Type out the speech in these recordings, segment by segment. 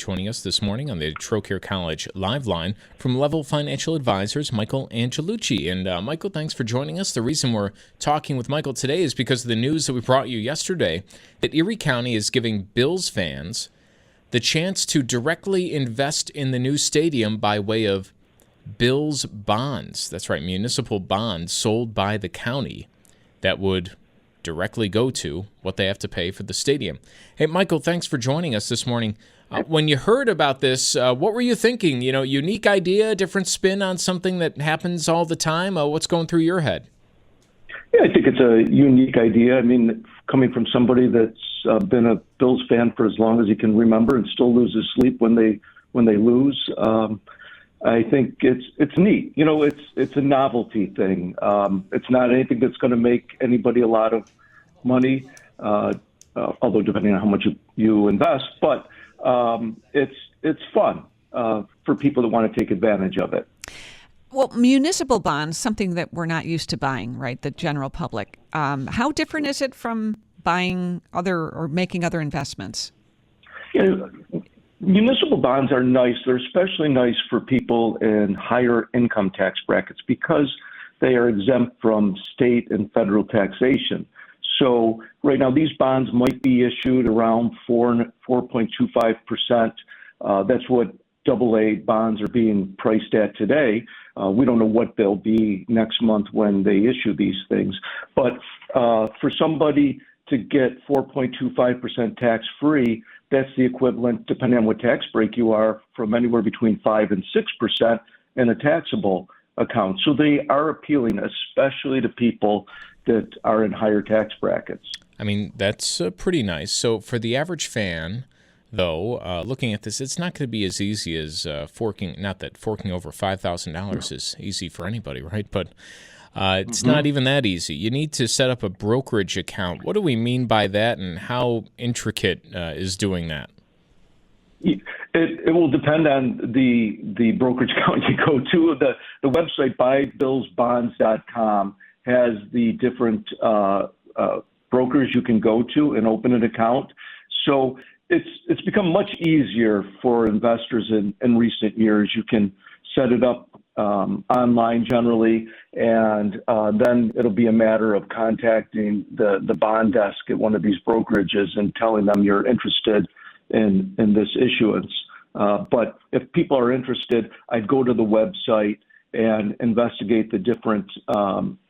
Joining us this morning on the Trocaire College Live Line from Level Financial Advisors, Michael Angelucci. And Michael, thanks for joining us. The reason we're talking with Michael today is because of the news that we brought you yesterday that Erie County is giving Bills fans the chance to directly invest in the new stadium by way of Bills bonds. That's right, municipal bonds sold by the county that would directly go to what they have to pay for the stadium. Hey, Michael, thanks for joining us this morning. When you heard about this, what were you thinking? You know, unique idea, different spin on something that happens all the time. What's going through your head? Yeah, I think it's a unique idea. I mean, coming from somebody that's been a Bills fan for as long as he can remember and still loses sleep when they lose, I think it's neat. You know, it's a novelty thing. It's not anything that's going to make anybody a lot of money, although depending on how much you invest. But it's fun for people that want to take advantage of it. Well, municipal bonds, something that we're not used to buying, right? The general public. How different is it from buying other or making other investments? You know, municipal bonds are nice. They're especially nice for people in higher income tax brackets because they are exempt from state and federal taxation. So right now, these bonds might be issued around 4.25%. That's what AA bonds are being priced at today. We don't know what they'll be next month when they issue these things. But for somebody to get 4.25% tax-free, that's the equivalent, depending on what tax break you are, from anywhere between 5 and 6% in a taxable account. So they are appealing, especially to people that are in higher tax brackets. I mean, that's pretty nice. So for the average fan, though, looking at this, it's not going to be as easy as forking. Not that forking over $5,000 is easy for anybody, right? But it's not even that easy. You need to set up a brokerage account. What do we mean by that, and how intricate is doing that? It will depend on the brokerage account you go to. The website buybillsbonds.com has the different brokers you can go to and open an account. So it's become much easier for investors in recent years. You can set it up online generally, and then it'll be a matter of contacting the bond desk at one of these brokerages and telling them you're interested in this issuance. But if people are interested, I'd go to the website and investigate the different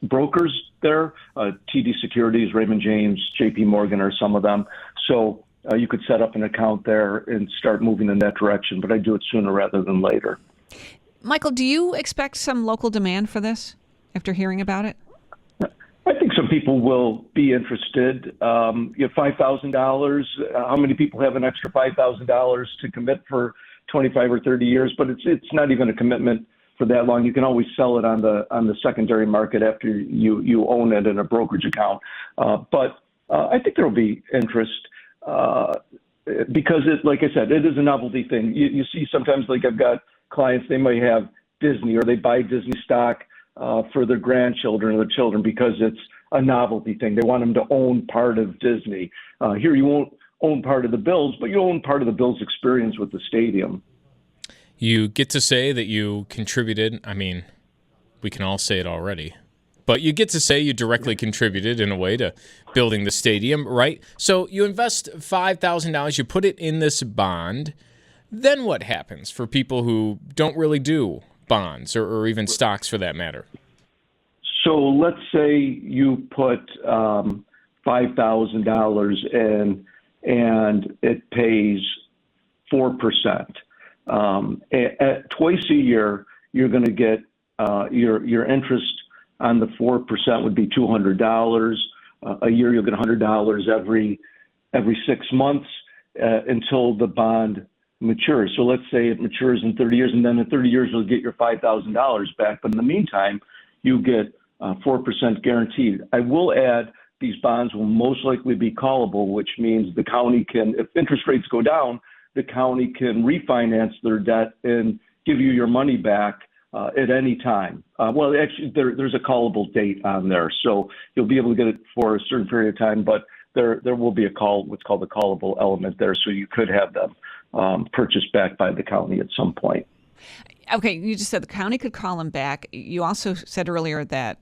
brokers there. TD Securities, Raymond James, JP Morgan are some of them. So you could set up an account there and start moving in that direction, but I do it sooner rather than later. Michael, do you expect some local demand for this after hearing about it? I think some people will be interested. You have $5,000. How many people have an extra $5,000 to commit for 25 or 30 years? But it's not even a commitment for that long. You can always sell it on the secondary market after you own it in a brokerage account. But I think there will be interest because like I said, it is a novelty thing. You see sometimes, like I've got clients, they might have Disney or they buy Disney stock for their grandchildren or their children because it's a novelty thing. They want them to own part of Disney. Here you won't own part of the Bills, but you own part of the Bills experience with the stadium. You get to say that you contributed. I mean, we can all say it already. But you get to say you directly contributed in a way to building the stadium, right? So you invest $5,000, you put it in this bond. Then what happens for people who don't really do bonds or even stocks for that matter? So let's say you put $5,000 in and it pays 4%. Twice a year, you're going to get your interest on the 4% would be $200. A year, you'll get $100 every 6 months until the bond matures. So let's say it matures in 30 years, and then in 30 years, you'll get your $5,000 back. But in the meantime, you get 4% guaranteed. I will add these bonds will most likely be callable, which means the county can, if interest rates go down, the county can refinance their debt and give you your money back at any time. Well, actually, there's a callable date on there, so you'll be able to get it for a certain period of time. But there will be what's called a callable element there, so you could have them purchased back by the county at some point. Okay, you just said the county could call them back. You also said earlier that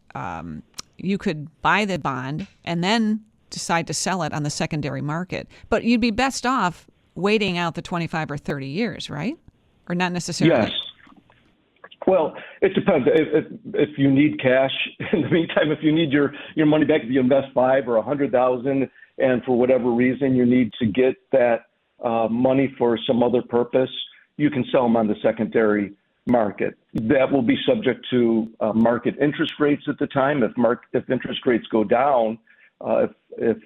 you could buy the bond and then decide to sell it on the secondary market. But you'd be best off waiting out the 25 or 30 years, right? Or not necessarily? Yes. Well, it depends. If you need cash in the meantime, if you need your money back, if you invest $5,000 or $100,000, and for whatever reason you need to get that money for some other purpose, you can sell them on the secondary market. That will be subject to market interest rates at the time. If interest rates go down, if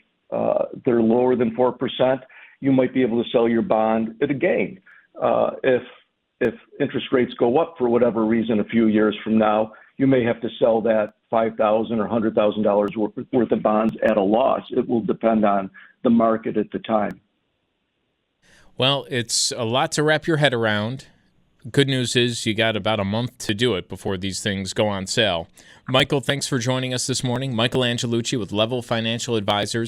they're lower than 4%, you might be able to sell your bond at a gain. If interest rates go up for whatever reason a few years from now, you may have to sell that $5,000 or $100,000 worth of bonds at a loss. It will depend on the market at the time. Well, it's a lot to wrap your head around. Good news is you got about a month to do it before these things go on sale. Michael, thanks for joining us this morning. Michael Angelucci with Level Financial Advisors.